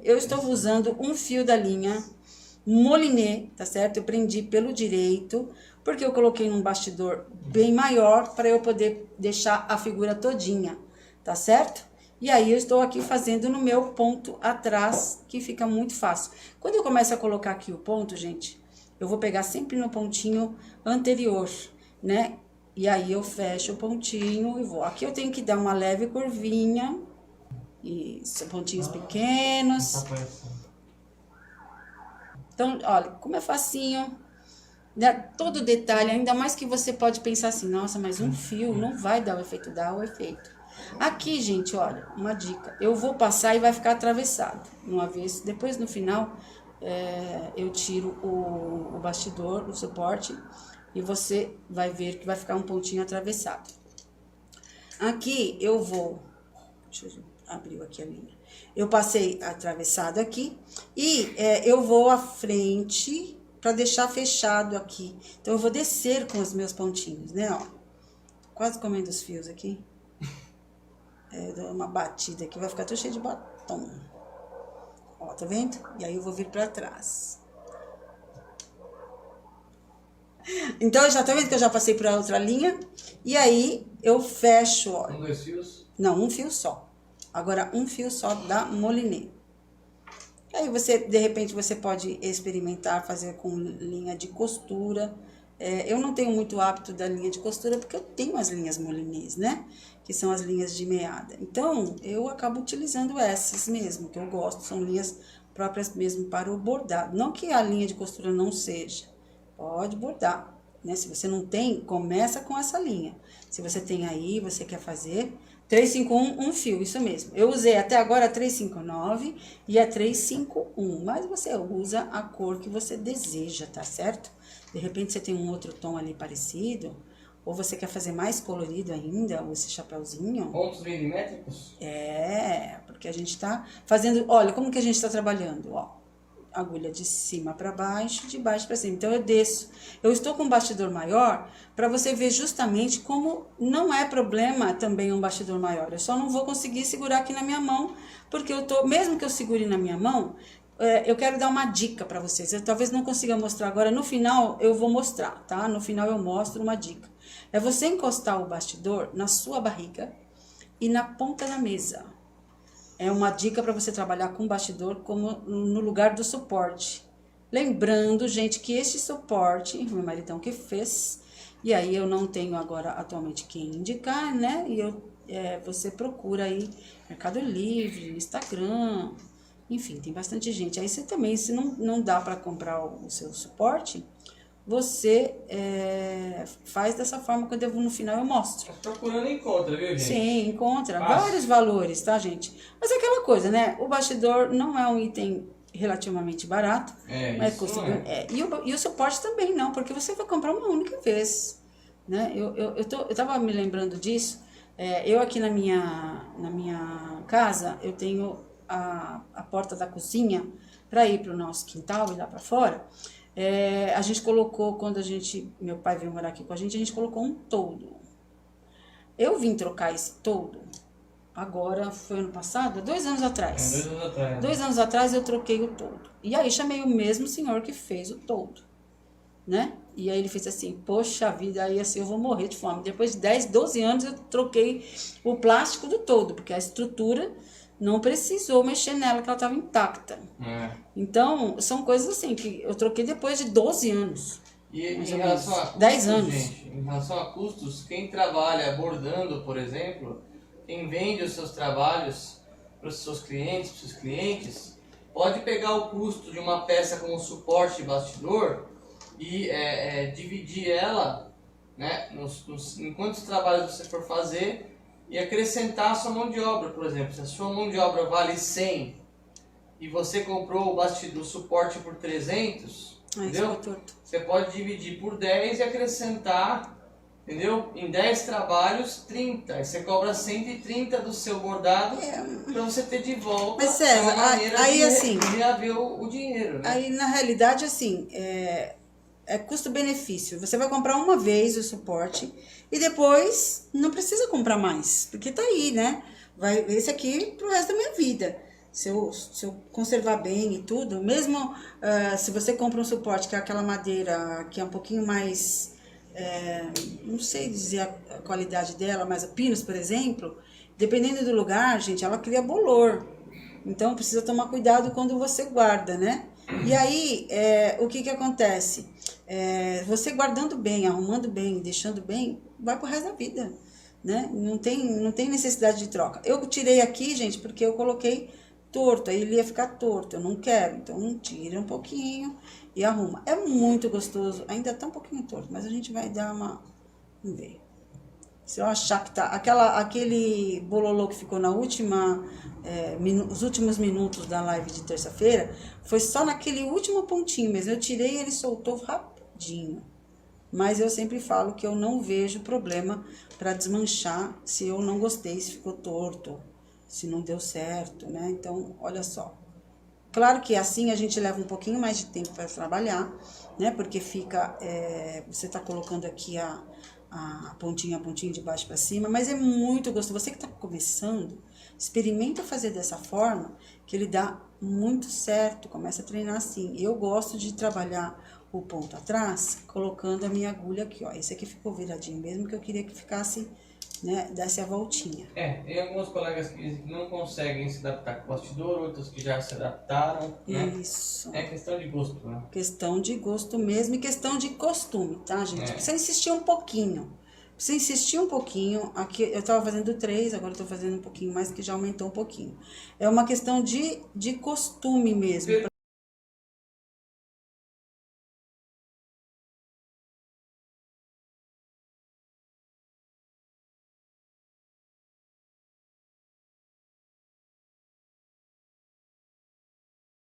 Eu estou usando um fio da linha Moliné, tá certo? Eu prendi pelo direito, porque eu coloquei num bastidor bem maior para eu poder deixar a figura todinha, tá certo? E aí eu estou aqui fazendo no meu ponto atrás, que fica muito fácil. Quando eu começo a colocar aqui o ponto, gente, eu vou pegar sempre no pontinho anterior, né? E aí eu fecho o pontinho e vou. Aqui eu tenho que dar uma leve curvinha, e pontinhos pequenos. Então, olha, como é facinho, né? Todo detalhe, ainda mais que você pode pensar assim, nossa, mas um fio não vai dar o efeito, dá o efeito. Aqui, gente, olha, uma dica, eu vou passar e vai ficar atravessado, uma vez, depois no final, eu tiro o bastidor, o suporte, e você vai ver que vai ficar um pontinho atravessado. Aqui eu vou, deixa eu abrir aqui a linha, eu passei atravessado aqui, e eu vou à frente para deixar fechado aqui. Então, eu vou descer com os meus pontinhos, né, ó. Quase comendo os fios aqui. Eu dou uma batida aqui, vai ficar todo cheio de batom. Ó, tá vendo? E aí, eu vou vir para trás. Então, já tá vendo que eu já passei para outra linha? E aí, eu fecho, ó. Com 2 fios? Não, um fio só. Agora, um fio só da Moliné. Aí você, de repente, você pode experimentar fazer com linha de costura. Eu não tenho muito hábito da linha de costura, porque eu tenho as linhas Molinês, né? Que são as linhas de meada. Então, eu acabo utilizando essas mesmo, que eu gosto. São linhas próprias mesmo para o bordado. Não que a linha de costura não seja. Pode bordar, né? Se você não tem, começa com essa linha. Se você tem aí, você quer fazer... 351, um fio, isso mesmo. Eu usei até agora a 359 e a 351, mas você usa a cor que você deseja, tá certo? De repente você tem um outro tom ali parecido, ou você quer fazer mais colorido ainda, ou esse chapéuzinho. Pontos milimétricos? Porque a gente tá fazendo, olha, como que a gente tá trabalhando, ó. Agulha de cima para baixo, de baixo para cima. Então, eu desço. Eu estou com um bastidor maior para você ver justamente como não é problema também um bastidor maior. Eu só não vou conseguir segurar aqui na minha mão, porque eu tô, mesmo que eu segure na minha mão, eu quero dar uma dica para vocês. Eu talvez não consiga mostrar agora. No final, eu vou mostrar, tá? No final, eu mostro uma dica. É você encostar o bastidor na sua barriga e na ponta da mesa. É uma dica para você trabalhar com bastidor como no lugar do suporte. Lembrando, gente, que este suporte, meu maridão que fez, e aí eu não tenho agora atualmente quem indicar, né? E você procura aí Mercado Livre, Instagram, enfim, tem bastante gente. Aí você também, se não dá para comprar o seu suporte, você faz dessa forma, quando eu vou no final eu mostro. Procurando encontra, viu, gente? Sim, encontra Fácil. vários valores, tá, gente? Mas é aquela coisa, né? O bastidor não é um item relativamente barato. E o suporte também não, porque você vai comprar uma única vez, né? Eu tava me lembrando disso. Eu aqui na minha casa, eu tenho a porta da cozinha para ir para o nosso quintal e lá para fora. A gente colocou, quando meu pai veio morar aqui com a gente colocou um toldo. Eu vim trocar esse toldo, agora foi ano passado, 2 anos atrás. 2 anos atrás. 2 anos atrás eu troquei o toldo. E aí chamei o mesmo senhor que fez o toldo, né? E aí ele fez assim, poxa vida, aí assim eu vou morrer de fome. Depois de 10, 12 anos eu troquei o plástico do toldo, porque a estrutura não precisou mexer nela, que ela estava intacta. Então, são coisas assim, que eu troquei depois de 12 anos. E em relação a custos, 10 anos. gente, em relação a custos, quem trabalha bordando, por exemplo, quem vende os seus trabalhos para os seus clientes, pode pegar o custo de uma peça como suporte de bastidor e dividir ela, né, em quantos trabalhos você for fazer, e acrescentar a sua mão de obra, por exemplo. Se a sua mão de obra vale 100 e você comprou o suporte por 300, entendeu? Você pode dividir por 10 e acrescentar, entendeu? Em 10 trabalhos, 30. Aí você cobra 130 do seu bordado para você ter de volta. Mas César, aí assim, de haver o dinheiro, né? Aí na realidade assim, custo-benefício. Você vai comprar uma vez o suporte e depois não precisa comprar mais, porque tá aí, né? Esse aqui pro resto da minha vida. se eu conservar bem e tudo, mesmo se você compra um suporte que é aquela madeira que é um pouquinho mais, não sei dizer a qualidade dela, mas a Pinus, por exemplo, dependendo do lugar, gente, ela cria bolor. Então precisa tomar cuidado quando você guarda, né? E aí, o que acontece? Você guardando bem, arrumando bem, deixando bem, vai pro resto da vida, né? Não tem necessidade de troca. Eu tirei aqui, gente, porque eu coloquei torto, aí ele ia ficar torto, eu não quero, então tira um pouquinho e arruma. É muito gostoso, ainda tá um pouquinho torto, mas a gente vai dar uma... Vamos ver. Se eu achar que tá... Aquele bololô que ficou na última... os últimos minutos da live de terça-feira, foi só naquele último pontinho mesmo. Eu tirei e ele soltou rapidinho. Mas eu sempre falo que eu não vejo problema para desmanchar se eu não gostei, se ficou torto, se não deu certo, né? Então, olha só. Claro que assim a gente leva um pouquinho mais de tempo para trabalhar, né? Porque fica... você tá colocando aqui a pontinha de baixo para cima, mas é muito gostoso. Você que tá começando, experimenta fazer dessa forma, que ele dá muito certo, começa a treinar assim. Eu gosto de trabalhar o ponto atrás, colocando a minha agulha aqui, ó. Esse aqui ficou viradinho mesmo, que eu queria que ficasse, né, desse a voltinha. Tem alguns colegas que não conseguem se adaptar com o bastidor, outros que já se adaptaram, né? Isso. É questão de gosto, né? Questão de gosto mesmo e questão de costume, tá, gente? Precisa insistir um pouquinho. Precisa insistir um pouquinho. Aqui eu tava fazendo 3, agora eu tô fazendo um pouquinho mais, que já aumentou um pouquinho. É uma questão de costume mesmo.